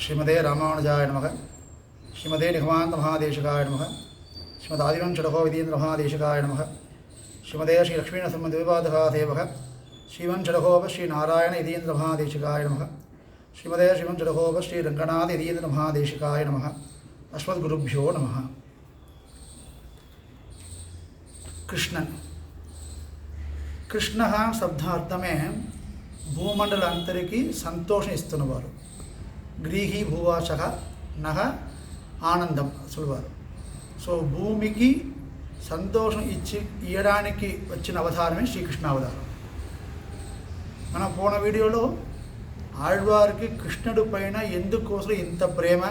श्रीमते रामानुजाय नमः। श्रीमते निगमान्त महादेशिकाय नमः। श्रीमद् आदिवं षडहो विधीन्द्र महादेशिकाय नमः। श्रीमते श्री लक्ष्मीनरसिंहदेवपादकादेवः श्रीवं षडहोप श्री नारायण यतीन्द्र महादेशिकाय नमः। श्रीमते श्रीवं षडहोप श्री रंगनाथ यतीन्द्र महादेशिकाय नमः। अस्मद्गुरुभ्यो नमः। कृष्ण कृष्ण शब्दार्थमे भूमंडल अंतरिकी संतोषం ఇస్తున్నవారు. గ్రీహి భూవాసః నః ఆనందం సులవారు. సో భూమికి సంతోషం ఇయ్యడానికి వచ్చిన అవతారమే శ్రీకృష్ణ అవతారం. మన పోన వీడియోలో ఆళ్వారికి కృష్ణుడి పైన ఎందుకోసం ఇంత ప్రేమ,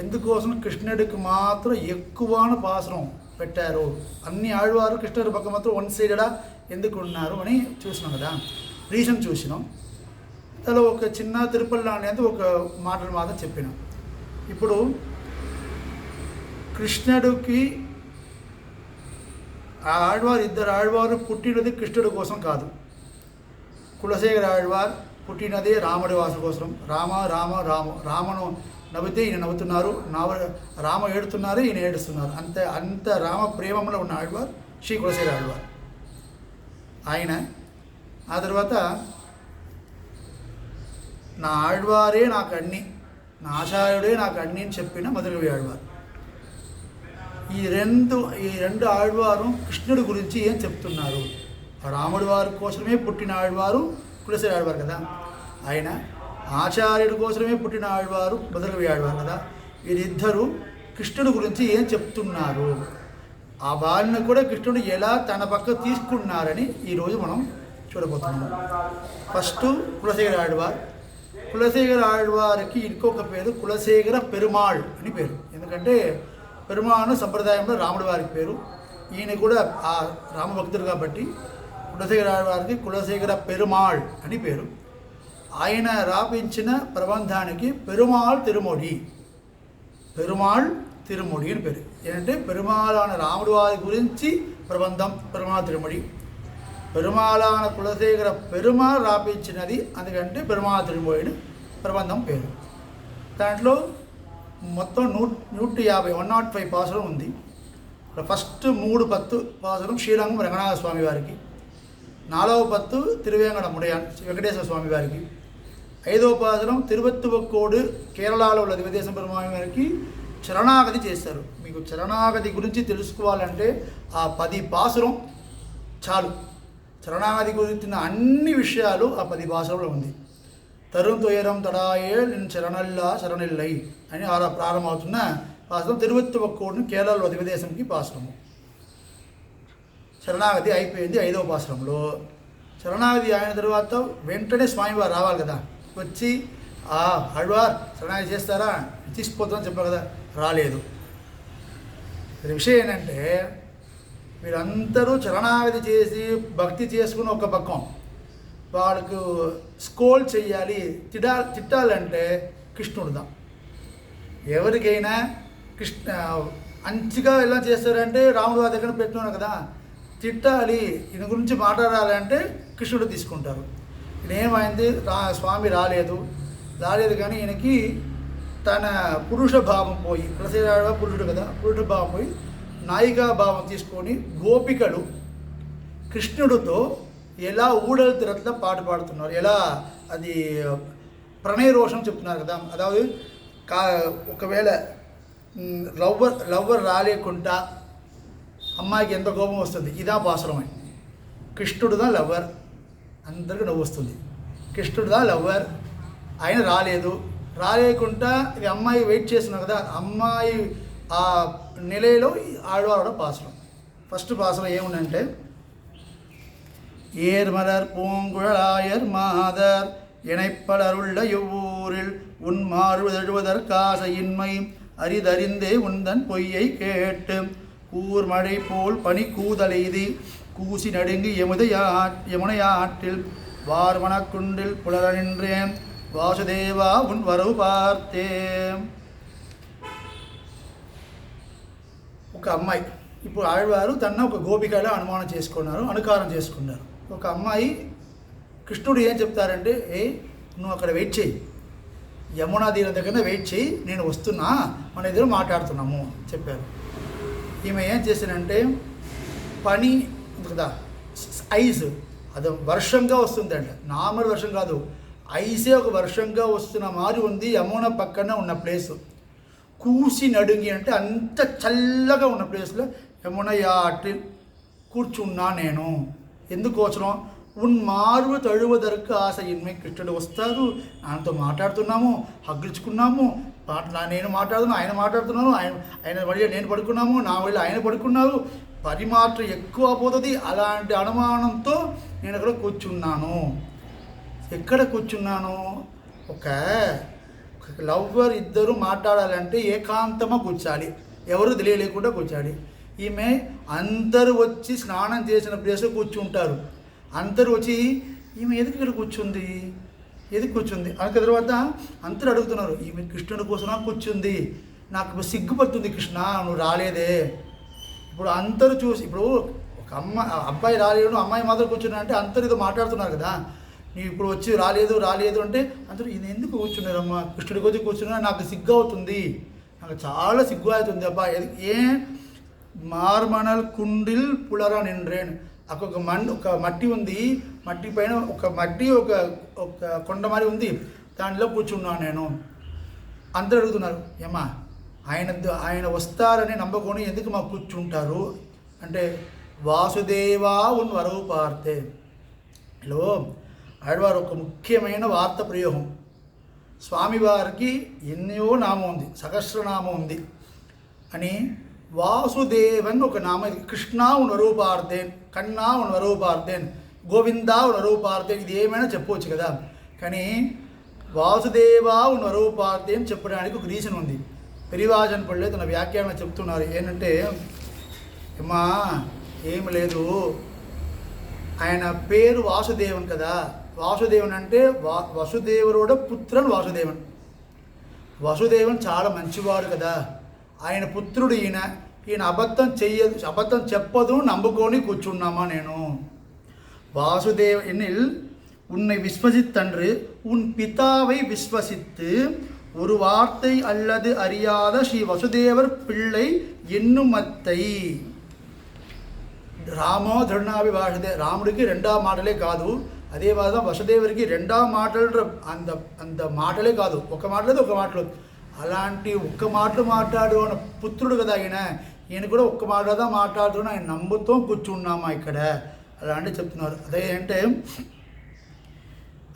ఎందుకోసం కృష్ణుడికి మాత్రం ఎక్కువన పాసరం పెట్టారు, అన్ని ఆళ్వారు కృష్ణుడి పక్క మాత్రం వన్ సైడెడా ఎందుకు ఉన్నారు అని చూసినాం కదా. రీజన్ చూసినాం. అలా ఒక చిన్న తిరుపతి అనేది ఒక మాటలు మాత్రం చెప్పినాం. ఇప్పుడు కృష్ణుడికి ఆ ఆళ్వారు ఇద్దరు ఆళ్వారు పుట్టినది కృష్ణుడి కోసం కాదు. కులశేఖర ఆళ్వార్ పుట్టినది రాముడి వాసం కోసం. రామ రామ రామ రామను నవ్వితే ఈయన నవ్వుతున్నారు, రామ ఏడుతున్నారు, ఈయన ఏడుస్తున్నారు. అంత రామ ప్రేమంలో ఉన్న ఆళ్వార్ శ్రీ కులశేఖర ఆళ్వార్ ఆయన. ఆ తర్వాత నా ఆళ్వారే నాకు అన్ని, నా ఆచార్యుడే నాకు అన్ని అని చెప్పిన మొదలవి ఆళ్వారు. ఈ రెండు ఆళ్వారు కృష్ణుడి గురించి ఏం చెప్తున్నారు? రాముడి వారి కోసమే పుట్టిన ఆళ్వారు కులశేఖర ఆళ్వారు కదా. ఆయన ఆచార్యుడి కోసమే పుట్టిన ఆళ్వారు మొదలవి ఆళ్వారు కదా. వీరిద్దరూ కృష్ణుడి గురించి ఏం చెప్తున్నారు, ఆ వాళ్ళని కూడా కృష్ణుడు ఎలా తన పక్క తీసుకున్నారని ఈరోజు మనం చూడబోతున్నాం. ఫస్ట్ కులశేఖర ఆళ్వార్. కులశేఖర ఆళ్వారికి ఇంకొక పేరు కులశేఖర పెరుమాళ్ అని పేరు. ఎందుకంటే పెరుమాళ్ సంప్రదాయంలో రాముడి వారికి పేరు, ఈయన కూడా ఆ రామభక్తుడు కాబట్టి కులశేఖర ఆళ్వారికి కులశేఖర పెరుమాళ్ అని పేరు. ఆయన రాపించిన ప్రబంధానికి పెరుమాళ్ తిరుమొడి, పెరుమాళ్ తిరుమొడి అని పేరు. ఏంటంటే పెరుమాళాన రాముడి వారి గురించి ప్రబంధం పెరుమాళ్ తిరుమొడి. పెరుమాళాన కులశేఖర పెరుమాళ్ రాపించినది, అందుకంటే పెరుమాళ్ తిరుమొడి ప్రబంధం పేరు. దాంట్లో మొత్తం 150 105 పాసురం ఉంది. ఫస్ట్ 3 పత్తు పాసురం శ్రీరంగం రంగనాథ స్వామి వారికి, 4వ పత్తు తిరువేంగడ ముడయాన్ వెంకటేశ్వర స్వామి వారికి, 5వ పాసురం తిరువత్తువక్కోడు కేరళలో దివ్యదేశం పెరుమాళ్ వారికి చరణాగతి చేస్తారు. మీకు చరణాగతి గురించి తెలుసుకోవాలంటే ఆ 10 పాసురం చాలు. చరణాగతి గురించిన అన్ని విషయాలు ఆ 10 పాసురంలో ఉంది. తరుణ్ తొయరం తడాయే నేను చరణల్లా శరణిల్లై అని ప్రారంభమవుతున్న పాసురం తిరువత్తువక్కోడుని కేరళలో దివ్యదేశంకి పాసురము. శరణాగతి అయిపోయింది 5వ పాసురంలో. శరణాగతి అయిన తర్వాత వెంటనే స్వామివారు రావాలి కదా. వచ్చి ఆళ్వార్ శరణాగతి చేస్తారా, తీసుకుపోతారని చెప్పారు కదా, రాలేదు. విషయం ఏంటంటే వీరందరూ శరణాగతి చేసి భక్తి చేసుకుని ఒక పక్కం, వాళ్ళకు స్కోల్ చెయ్యాలి, తిట్టాలంటే కృష్ణుడుదా. ఎవరికైనా మంచిగా ఎలా చేస్తారంటే రాముడు వారి దగ్గర పెట్టుకున్నారు కదా, తిట్టాలి ఈయన గురించి మాట్లాడాలంటే కృష్ణుడు తీసుకుంటారు. ఈయనేమైంది, స్వామి రాలేదు కానీ ఈయనకి తన పురుష భావం పోయి, కులశేఖర పురుషుడు కదా, పురుష భావం పోయి నాయికా భావం తీసుకొని గోపికలు కృష్ణుడితో ఎలా ఊడలు తిరట్లా పాట పాడుతున్నారు, ఎలా అది ప్రణయ రోషం చెప్తున్నారు కదా. అதாவது ఒకవేళ లవ్వర్ రాలేకుండా అమ్మాయికి ఎంత కోపం వస్తుంది, ఇదా పాసురమే. కృష్ణుడుదా లవ్వర్, అందరికీ నవ్వు వస్తుంది. కృష్ణుడుదా లవ్వర్, ఆయన రాలేకుండా ఇది అమ్మాయి వెయిట్ చేస్తున్నారు కదా, అమ్మాయి ఆ నిలయలో ఆడవాడ పాసురం. ఫస్ట్ పాసురం ఏముందంటే, ஏர்மலர் பூங்குழலாயர் மாதர் இணைப்பலருள்ள இவ்வூரில் உன்மாறுதழுவதற்காசையின்மை அரிதறிந்தே உந்தன் பொய்யை கேட்டு கூர்மழை போல் பனி கூதலெய்தி கூசி நடுங்கி யமுனையாற்றில் வார்மணக்குண்டில் புலர நின்றேன் వాసుదేవా ఉన్ వరవు పార్తే. ఒక అమ్మాయి, ఇప్పుడు ఆళ్వారు తన ఒక గోపికలా అనుకారం చేసుకున్నారు. ఒక అమ్మాయి కృష్ణుడు ఏం చెప్తారంటే, నువ్వు అక్కడ వెయిట్ చేయి, యమునా తీరం దగ్గర వెయిట్ చేయి, నేను వస్తున్నా, మన ఇద్దరు మాట్లాడుతున్నాము చెప్పారు. ఈమె ఏం చేశానంటే పని ఉంది కదా, ఐస్ అది వర్షంగా వస్తుందంట, నార్మల్ వర్షం కాదు, ఐసే ఒక వర్షంగా వస్తున్న మారి ఉంది యమున పక్కన ఉన్న ప్లేసు. కూసి నడుంగి అంటే అంత చల్లగా ఉన్న ప్లేస్లో యమున యాటి కూర్చున్నా నేను. ఎందుకోసం ఉన్మార్వ తழுవదற்கு ఆశ ఇన్మే, కృష్ణుడు వస్తారు, ఆయనతో మాట్లాడుతున్నాము, హగ్గులుచుకున్నాము, నేను మాట్లాడుతున్నాను, ఆయన మాట్లాడుతున్నాను, ఆయన వల్ల నేను పడుకున్నాము, నా వల్ల ఆయన పడుకున్నారు, పని మాత్రం ఎక్కువ పోతుంది. అలాంటి అనుమానంతో నేను అక్కడ కూర్చున్నాను. ఎక్కడ కూర్చున్నాను? ఒక లవ్వర్ ఇద్దరు మాట్లాడాలంటే ఏకాంతமாக కూర్చోాలి, ఎవరు తెలియలేకుండా కూర్చోాలి. ఈమె అందరూ వచ్చి స్నానం చేసిన ప్లేస్లో కూర్చుంటారు. అందరూ వచ్చి ఈమె ఎందుకు ఇక్కడ కూర్చుంది, ఎందుకు కూర్చుంది అన్న తర్వాత అందరూ అడుగుతున్నారు, ఈమె కృష్ణుడి కోసం కూర్చుంది, నాకు సిగ్గుపడుతుంది కృష్ణ నువ్వు రాలేదే. ఇప్పుడు అందరూ చూసి, ఇప్పుడు ఒక అబ్బాయి రాలేడు, అమ్మాయి మాత్రం కూర్చున్నా అంటే అందరూ ఏదో మాట్లాడుతున్నారు కదా, నీవు ఇప్పుడు వచ్చి రాలేదు అంటే అందరూ ఈయన ఎందుకు కూర్చున్నారమ్మా, కృష్ణుడి కోసం కూర్చున్నా, నాకు సిగ్గు అవుతుంది, నాకు చాలా సిగ్గు అవుతుంది అబ్బా. ఏ మార్మనల్ కుండిల్ పులరా నిండ్రేన్, అక్కడ ఒక మట్టి ఉంది, మట్టి పైన ఒక కొండ మరి ఉంది, దాంట్లో కూర్చున్నాను నేను. అందరూ అడుగుతున్నారు, ఏమా ఆయన వస్తారని నమ్మకొని ఎందుకు మాకు కూర్చుంటారు అంటే, వాసుదేవా ఉన్ వరవు పార్తే. హలో ఆడవారు ఒక ముఖ్యమైన వార్త ప్రయోగం. స్వామివారికి ఎన్నో నామం ఉంది, సహస్రనామం ఉంది అని. వాసుదేవన్ ఒక నామ, కృష్ణ ఉన్ వరవు పార్తేన్, కన్నా ఉన్ వరవు పార్తేన్, గోవిందా ఉన్ వరవు పార్తేన్, ఇది ఏమైనా చెప్పవచ్చు కదా. కానీ వాసుదేవా ఉన్ వరవు పార్తేన్ చెప్పడానికి ఒక రీజన్ ఉంది. పెరివాజన్ పళ్ళే తన వ్యాఖ్యానం చెప్తున్నారు. ఏంటంటే అమ్మా ఏమి లేదు, ఆయన పేరు వాసుదేవన్ కదా, వాసుదేవన్ అంటే వసుదేవరోడ పుత్రన్ వాసుదేవన్. వసుదేవన్ చాలా మంచివాడు కదా, ఆయన పుత్రుడు ఈయన అబద్ధం చెప్పదు నమ్ముకొని కూర్చున్నామా నేను. వాసుదేవ ఎన్నిల్ உன்னை விஸ்வசித்தன்று உன் பிதாவை விஸ்வசித்து ஒரு வார்த்தை அல்லது அறியாத ஸ்ரீ வசுதேவர் பிள்ளை ఎన్నుమత్తై. రామో ధృణాభిభాషతే, రాముడికి రెండవ మాటలే కాదు, అదే విధంగా వసుదేవుడికి రెండవ మాటలు అంత మాటలే కాదు, ఒక మాటలేదు ఒక మాటలు, అలాంటి ఒక్క మాటలు మాట్లాడు అన్న పుత్రుడు కదా ఈయన కూడా ఒక్క మాటదా మాట్లాడుతున్నా, ఆయన నమ్ముతూ కూర్చున్నామా ఇక్కడ అలాంటి చెప్తున్నారు. అదే అంటే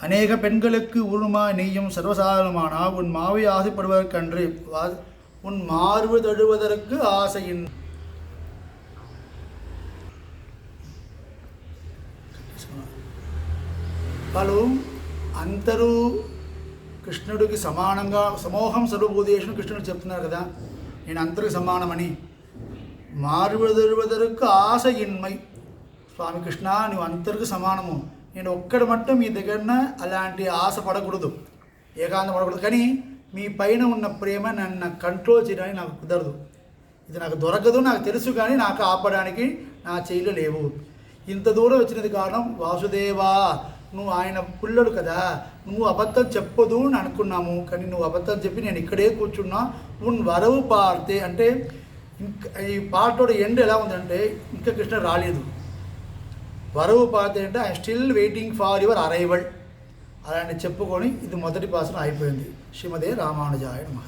அநேக பெண்களுக்கு உருமா நெய்யும் சர்வசாதாரணமான உன் மாவை ஆசைப்படுவதற்கன்று உன் மார்பு தழுவதற்கு ஆசையின். వాళ్ళు అందరూ కృష్ణుడికి సమానంగా, సమూహం సర్వభూతేషు కృష్ణుడు చెప్తున్నారు కదా, నేను అందరికి సమానమని. మారుబు తழுవதற்கு ఆశయిన్మై, స్వామి కృష్ణ నువ్వు అందరికి సమానము, నేను ఒక్కడి మట్టం మీ దగ్గరన అలాంటి ఆశ పడకూడదు, ఏకాంతం పడకూడదు. కానీ మీ పైన ఉన్న ప్రేమ నన్ను కంట్రోల్ చేయడానికి నాకు కుదరదు, ఇది నాకు దొరకదు, నాకు తెలుసు, కానీ నాకు ఆపడానికి నా చేయిలో లేవు. ఇంత దూరం వచ్చినది కారణం వాసుదేవా, నువ్వు ఆయన పిల్లడు కదా, నువ్వు అబద్ధం చెప్పదు అని అనుకున్నాము, కానీ నువ్వు అబద్ధం చెప్పి నేను ఇక్కడే కూర్చున్నా. ఉన్ వరవు పార్తే అంటే ఇంకా ఈ పాటోడు ఎండ్ ఎలా ఉందంటే ఇంకా కృష్ణ రాలేదు. వరవు పార్తే అంటే I still waiting far your arrival అలాంటి చెప్పుకొని ఇది మొదటి పాసన అయిపోయింది. శ్రీమదే రామానుజాయ నమః.